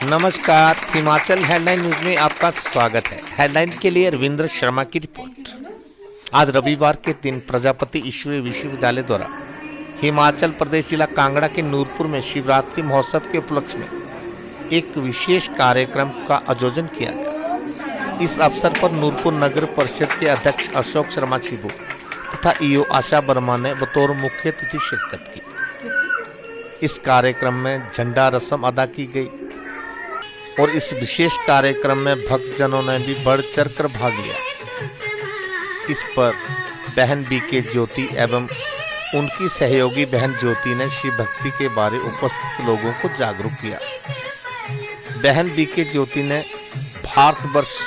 नमस्कार, Himachal headline news में आपका स्वागत है। हेडलाइन के लिए रविंद्र शर्मा की रिपोर्ट। आज रविवार के दिन प्रजापति ईश्वरीय विश्वविद्यालय द्वारा हिमाचल प्रदेश जिला कांगड़ा के नूरपुर में शिवरात्रि महोत्सव के उपलक्ष्य में एक विशेष कार्यक्रम का आयोजन किया गया। इस अवसर पर नूरपुर नगर परिषद के अध्यक्ष अशोक शर्मा छिबू तथा ईओ आशा वर्मा ने बतौर मुख्य अतिथि शिरकत की। इस कार्यक्रम में झंडा रस्म अदा की गई और इस विशेष कार्यक्रम में भक्तजनों ने भी बढ़ चढ़कर भाग लिया। इस पर बहन बीके ज्योति एवं उनकी सहयोगी बहन ज्योति ने शिव भक्ति के बारे उपस्थित लोगों को जागरूक किया। बहन बीके ज्योति ने भारतवर्ष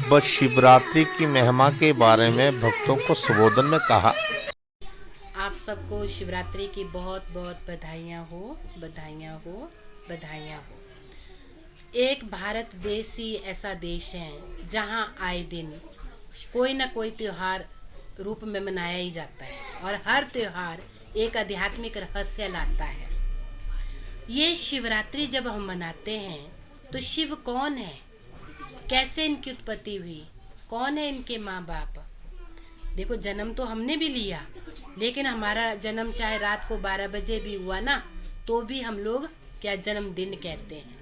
व शिवरात्रि की महिमा के बारे में भक्तों को संबोधन में कहा। आप सबको शिवरात्रि की बहुत बहुत बधाइयाँ हो, बधाइयाँ हो, बधाइयाँ हो। एक भारत देश ही ऐसा देश है जहाँ आए दिन कोई ना कोई त्योहार रूप में मनाया ही जाता है और हर त्योहार एक आध्यात्मिक रहस्य लाता है। ये शिवरात्रि जब हम मनाते हैं तो शिव कौन है, कैसे इनकी उत्पत्ति हुई, कौन है इनके माँ बाप। देखो, जन्म तो हमने भी लिया, लेकिन हमारा जन्म चाहे रात को 12 बजे भी हुआ ना, तो भी हम लोग क्या जन्मदिन कहते हैं।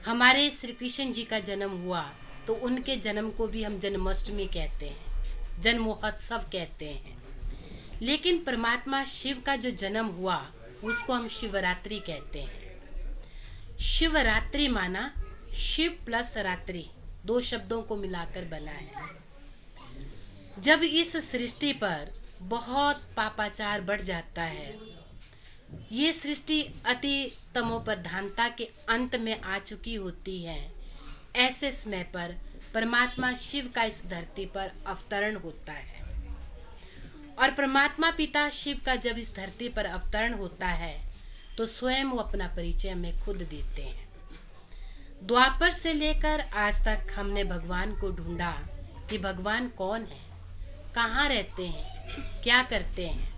हमारे श्री कृष्ण जी का जन्म हुआ तो उनके जन्म को भी हम जन्माष्टमी कहते हैं, जन्म महोत्सव कहते हैं। लेकिन परमात्मा शिव का जो जन्म हुआ उसको हम शिवरात्रि कहते हैं। शिवरात्रि माना शिव प्लस रात्रि, दो शब्दों को मिलाकर बना है। जब इस सृष्टि पर बहुत पापाचार बढ़ जाता है, ये सृष्टि अति तमोप्रधानता के अंत में आ चुकी होती है, ऐसे समय पर परमात्मा शिव का इस धरती पर अवतरण होता है। और परमात्मा पिता शिव का जब इस धरती पर अवतरण होता है तो स्वयं वो अपना परिचय हमें खुद देते हैं। द्वापर से लेकर आज तक हमने भगवान को ढूंढा कि भगवान कौन है, कहाँ रहते हैं, क्या करते हैं,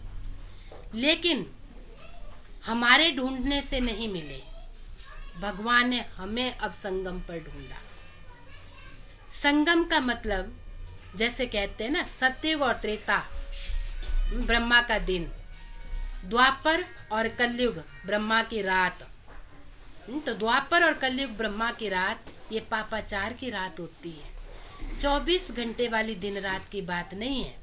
लेकिन हमारे ढूंढने से नहीं मिले। भगवान ने हमें अब संगम पर ढूंढा। संगम का मतलब जैसे कहते हैं ना, सतयुग और त्रेता ब्रह्मा का दिन, द्वापर और कलयुग ब्रह्मा की रात। तो द्वापर और कलयुग ब्रह्मा की रात, ये पापाचार की रात होती है। 24 घंटे वाली दिन रात की बात नहीं है।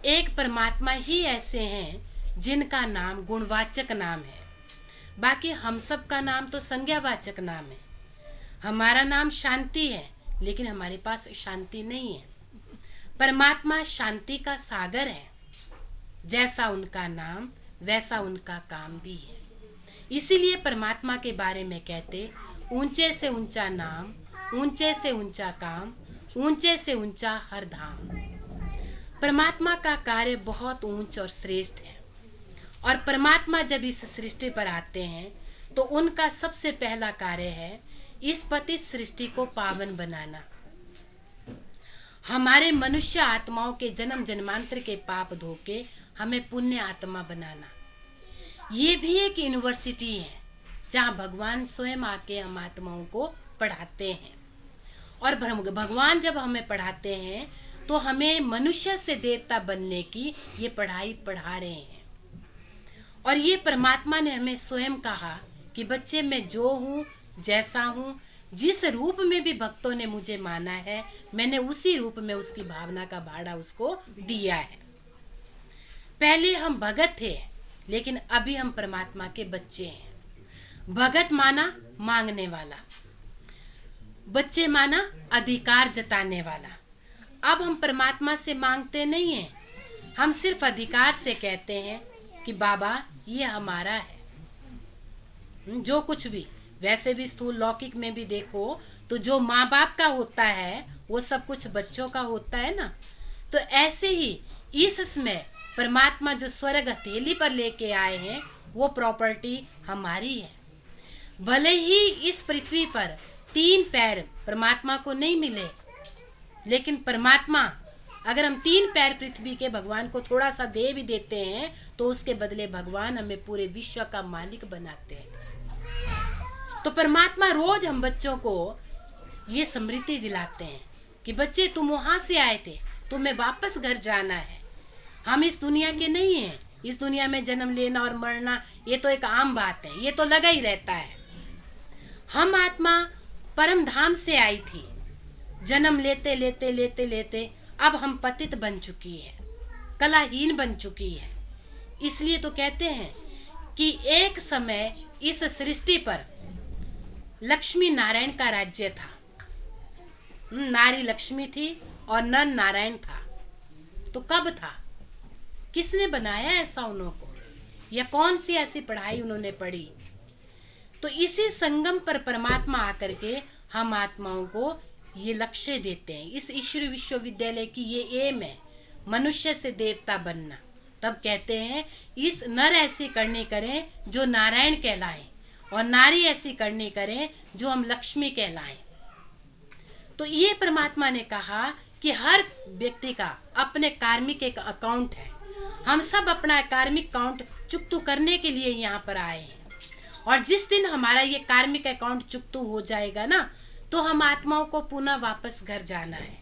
एक परमात्मा ही ऐसे हैं जिनका नाम गुणवाचक नाम है, बाकी हम सब का नाम तो संज्ञावाचक नाम है। हमारा नाम शांति है, लेकिन हमारे पास शांति नहीं है। परमात्मा शांति का सागर है। जैसा उनका नाम वैसा उनका काम भी है। इसीलिए परमात्मा के बारे में कहते, ऊंचे से ऊंचा नाम, ऊंचे से ऊंचा काम, ऊंचे से ऊंचा हर धाम। परमात्मा का कार्य बहुत ऊंच और श्रेष्ठ है। और परमात्मा जब इस सृष्टि पर आते हैं तो उनका सबसे पहला कार्य है इस पतित सृष्टि को पावन बनाना, हमारे मनुष्य आत्माओं के जन्म जन्मांतर के पाप धो के हमें पुण्य आत्मा बनाना। ये भी एक यूनिवर्सिटी है जहाँ भगवान स्वयं आके हम आत्माओं को पढ़ाते हैं। और भगवान जब हमें पढ़ाते हैं तो हमें मनुष्य से देवता बनने की ये पढ़ाई पढ़ा रहे हैं। और ये परमात्मा ने हमें स्वयं कहा कि बच्चे, मैं जो हूँ, जैसा हूँ, जिस रूप में भी भक्तों ने मुझे माना है, मैंने उसी रूप में उसकी भावना का भाड़ा उसको दिया है। पहले हम भगत थे, लेकिन अभी हम परमात्मा के बच्चे हैं। भगत माना मांगने वाला, बच्चे माना अधिकार जताने वाला। अब हम परमात्मा से मांगते नहीं हैं, हम सिर्फ अधिकार से कहते हैं कि बाबा ये हमारा है। जो कुछ भी, वैसे भी स्थूल लौकिक में भी देखो तो जो माँ बाप का होता है वो सब कुछ बच्चों का होता है ना। तो ऐसे ही इस समय परमात्मा जो स्वर्ग हथेली पर लेके आए हैं वो प्रॉपर्टी हमारी है। भले ही इस पृथ्वी पर 3 पैर परमात्मा को नहीं मिले, लेकिन परमात्मा अगर हम 3 पैर पृथ्वी के भगवान को थोड़ा सा दे भी देते हैं तो उसके बदले भगवान हमें पूरे विश्व का मालिक बनाते हैं। तो परमात्मा रोज हम बच्चों को ये स्मृति दिलाते हैं कि बच्चे तुम वहां से आए थे, तुम्हें वापस घर जाना है। हम इस दुनिया के नहीं हैं। इस दुनिया में जन्म लेना और मरना ये तो एक आम बात है, ये तो लगा ही रहता है। हम आत्मा परम धाम से आई थी। जन्म लेते लेते लेते लेते अब हम पतित बन चुकी है, कलाहीन बन चुकी है। इसलिए तो कहते हैं कि एक समय इस सृष्टि पर लक्ष्मी नारायण का राज्य था। नारी लक्ष्मी थी और नर नारायण था। तो कब था? किसने बनाया ऐसा उन्हों को, या कौन सी ऐसी पढ़ाई उन्होंने पढ़ी? तो इसी संगम पर परमात्मा आकर के हम आत्माओं को ये लक्ष्य देते हैं। इस ईश्वरी विश्वविद्यालय की ये एम है, मनुष्य से देवता बनना। तब कहते हैं इस नर ऐसी करनी करें जो नारायण कहलाएं, और नारी ऐसी करनी करें जो हम लक्ष्मी कहलाएं। तो ये परमात्मा ने कहा कि हर व्यक्ति का अपने कार्मिक एक अकाउंट है। हम सब अपना कार्मिक अकाउंट चुकतू करने के लिए यहाँ पर आए हैं। और जिस दिन हमारा ये कार्मिक अकाउंट चुकतू हो जाएगा ना, तो हम आत्माओं को पुनः वापस घर जाना है।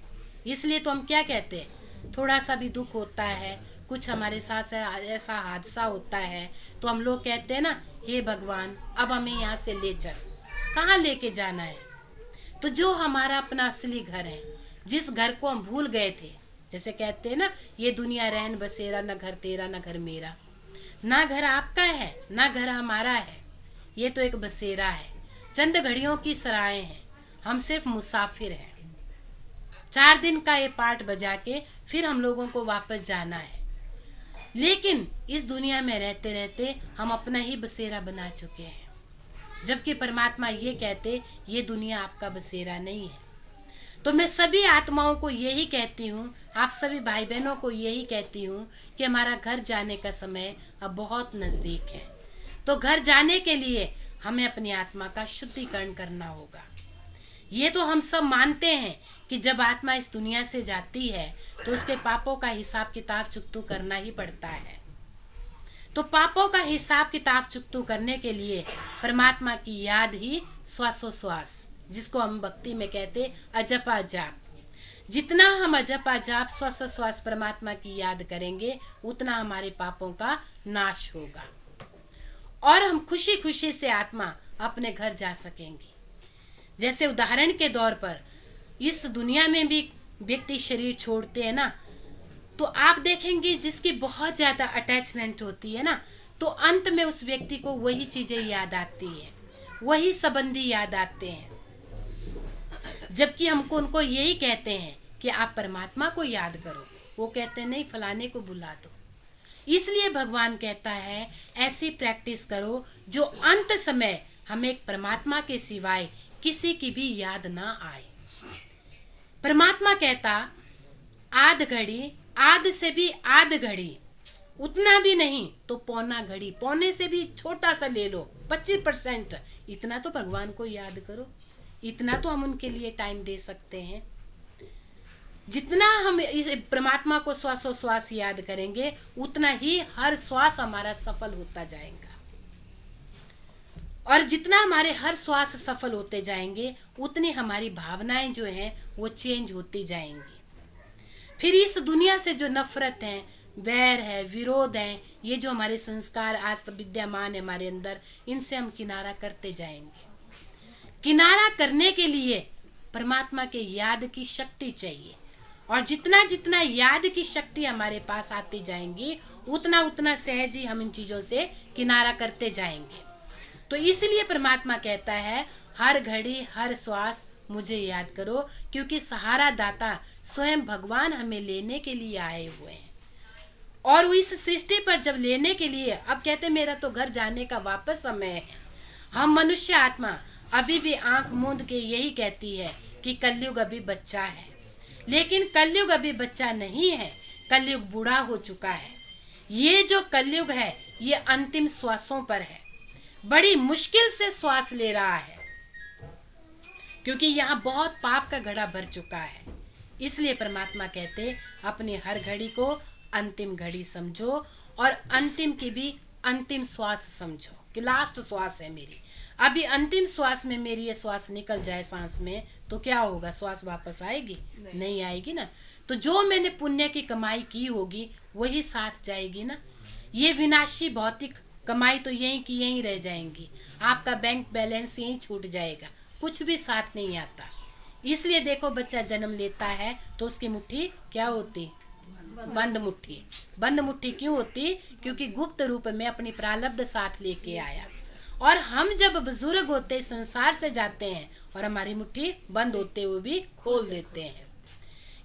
इसलिए तो हम क्या कहते हैं, थोड़ा सा भी दुख होता है, कुछ हमारे साथ ऐसा हादसा होता है, तो हम लोग कहते हैं ना, हे भगवान अब हमें यहाँ से ले चल। कहाँ लेके जाना है? तो जो हमारा अपना असली घर है, जिस घर को हम भूल गए थे, जैसे कहते हैं ना, ये दुनिया रहन बसेरा, न घर तेरा न घर मेरा। ना घर आपका है ना घर हमारा है, ये तो एक बसेरा है। चंद घड़ियों की सराहें हैं, हम सिर्फ मुसाफिर हैं। 4 दिन का ये पाठ बजा के फिर हम लोगों को वापस जाना है। लेकिन इस दुनिया में रहते रहते हम अपना ही बसेरा बना चुके हैं, जबकि परमात्मा ये कहते ये दुनिया आपका बसेरा नहीं है। तो मैं सभी आत्माओं को यही कहती हूँ, आप सभी भाई बहनों को यही कहती हूँ कि हमारा घर जाने का समय अब बहुत नजदीक है। तो घर जाने के लिए हमें अपनी आत्मा का शुद्धिकरण करना होगा। ये तो हम सब मानते हैं कि जब आत्मा इस दुनिया से जाती है तो उसके पापों का हिसाब किताब चुकतू करना ही पड़ता है। तो पापों का हिसाब किताब चुकतू करने के लिए परमात्मा की याद ही श्वासोश्वास, जिसको हम भक्ति में कहते अजपा जाप, जितना हम अजपा जाप श्वासोश्वास परमात्मा की याद करेंगे, उतना हमारे पापों का नाश होगा और हम खुशी खुशी से आत्मा अपने घर जा सकेंगी। जैसे उदाहरण के तौर पर इस दुनिया में भी व्यक्ति शरीर छोड़ते हैं ना, तो आप देखेंगे जिसकी बहुत ज्यादा अटैचमेंट होती है ना, तो अंत में उस व्यक्ति को वही चीजें याद आती है, वही संबंधी याद आते हैं। जबकि हमको उनको यही कहते हैं कि आप परमात्मा को याद करो, वो कहते हैं नहीं, फलाने को बुला दो। इसलिए भगवान कहता है ऐसी प्रैक्टिस करो जो अंत समय हमें एक परमात्मा के सिवाय किसी की भी याद ना आए। परमात्मा कहता आध घड़ी, आध से भी आध घड़ी, उतना भी नहीं तो पौना घड़ी, पौने से भी छोटा सा ले लो, 25%, इतना तो भगवान को याद करो। इतना तो हम उनके लिए टाइम दे सकते हैं। जितना हम इस परमात्मा को श्वासोश्वास याद करेंगे, उतना ही हर श्वास हमारा सफल होता जाएगा। और जितना हमारे हर श्वास सफल होते जाएंगे, उतनी हमारी भावनाएं जो हैं वो चेंज होती जाएंगी। फिर इस दुनिया से जो नफरत है, वैर है, विरोध है, ये जो हमारे संस्कार आज तक विद्यमान है हमारे अंदर, इनसे हम किनारा करते जाएंगे। किनारा करने के लिए परमात्मा के याद की शक्ति चाहिए, और जितना जितना याद की शक्ति हमारे पास आती जाएंगी, उतना उतना सहज ही हम इन चीजों से किनारा करते जाएंगे। तो इसलिए परमात्मा कहता है हर घड़ी हर श्वास मुझे याद करो, क्योंकि सहारा दाता स्वयं भगवान हमें लेने के लिए आए हुए हैं। और वो इस सृष्टि पर जब लेने के लिए, अब कहते मेरा तो घर जाने का वापस समय है। हम मनुष्य आत्मा अभी भी आंख मूंद के यही कहती है कि कलयुग अभी बच्चा है, लेकिन कलयुग अभी बच्चा नहीं है, कलयुग बूढ़ा हो चुका है। ये जो कलयुग है ये अंतिम श्वासों पर है, बड़ी मुश्किल से श्वास ले रहा है, क्योंकि यहाँ बहुत पाप का घड़ा भर चुका है। इसलिए परमात्मा कहते अपनी हर घड़ी को अंतिम घड़ी समझो, और अंतिम की भी अंतिम श्वास समझो कि लास्ट श्वास है मेरी, अभी अंतिम श्वास में मेरी ये श्वास निकल जाए सांस में तो क्या होगा, श्वास वापस आएगी? नहीं आएगी ना। तो जो मैंने पुण्य की कमाई की होगी वही साथ जाएगी ना। ये विनाशी भौतिक कमाई तो यहीं की यहीं रह जाएंगी, आपका बैंक बैलेंस यहीं छूट जाएगा, कुछ भी साथ नहीं आता। इसलिए देखो बच्चा जन्म लेता है तो उसकी मुट्ठी क्या होती? बंद मुट्ठी। बंद मुट्ठी क्यों होती? क्योंकि गुप्त रूप में अपनी प्रारब्ध साथ लेके आया। और हम जब बुजुर्ग होते संसार से जाते हैं और हमारी मुट्ठी बंद होते हुए भी खोल देते हैं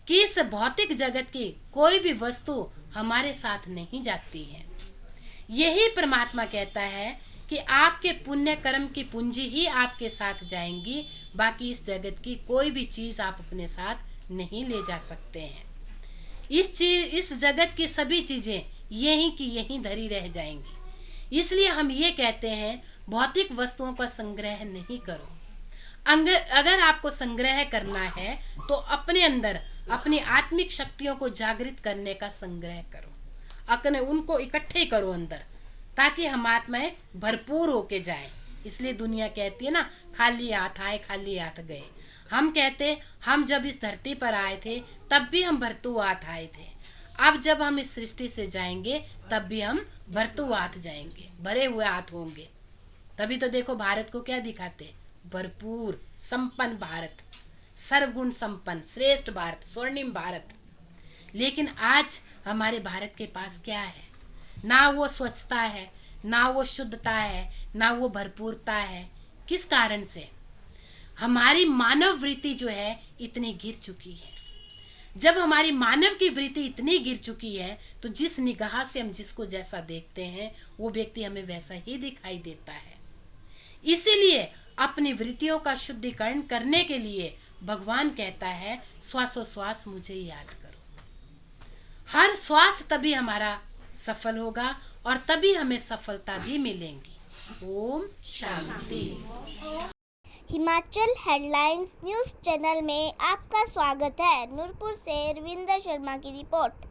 कि इस भौतिक जगत की कोई भी वस्तु हमारे साथ नहीं जाती है। यही परमात्मा कहता है कि आपके पुण्य कर्म की पूंजी ही आपके साथ जाएंगी, बाकी इस जगत की कोई भी चीज आप अपने साथ नहीं ले जा सकते हैं। इस जगत की सभी चीजें यहीं की यहीं धरी रह जाएंगी। इसलिए हम ये कहते हैं भौतिक वस्तुओं का संग्रह नहीं करो। अगर आपको संग्रह करना है तो अपने अंदर अपनी आत्मिक शक्तियों को जागृत करने का संग्रह करो, अपने उनको इकट्ठे करो अंदर, ताकि हम आत्माएं भरपूर होके जाएं। इसलिए दुनिया कहती है ना, खाली हाथ आए खाली हाथ गए। हम कहते हम जब इस धरती पर आए थे तब भी हम भरतू हाथ आए थे, अब जब हम इस सृष्टि से जाएंगे तब भी हम भरतू हाथ जाएंगे, भरे हुए हाथ होंगे। तभी तो देखो भारत को क्या दिखाते, भरपूर संपन्न भारत, सर्वगुण संपन्न श्रेष्ठ भारत, स्वर्णिम भारत। लेकिन आज हमारे भारत के पास क्या है? ना वो स्वच्छता है, ना वो शुद्धता है, ना वो भरपूरता है। किस कारण से? हमारी मानव वृत्ति जो है इतनी गिर चुकी है। जब हमारी मानव की वृत्ति इतनी गिर चुकी है तो जिस निगाह से हम जिसको जैसा देखते हैं वो व्यक्ति हमें वैसा ही दिखाई देता है। इसीलिए अपनी वृत्तियों का शुद्धिकरण करने के लिए भगवान कहता है श्वासोश्वास मुझे याद करो। हर श्वास तभी हमारा सफल होगा और तभी हमें सफलता भी मिलेगी। Om Shanti. Himachal headlines news channel में आपका स्वागत है। नूरपुर से रविंद्र शर्मा की रिपोर्ट।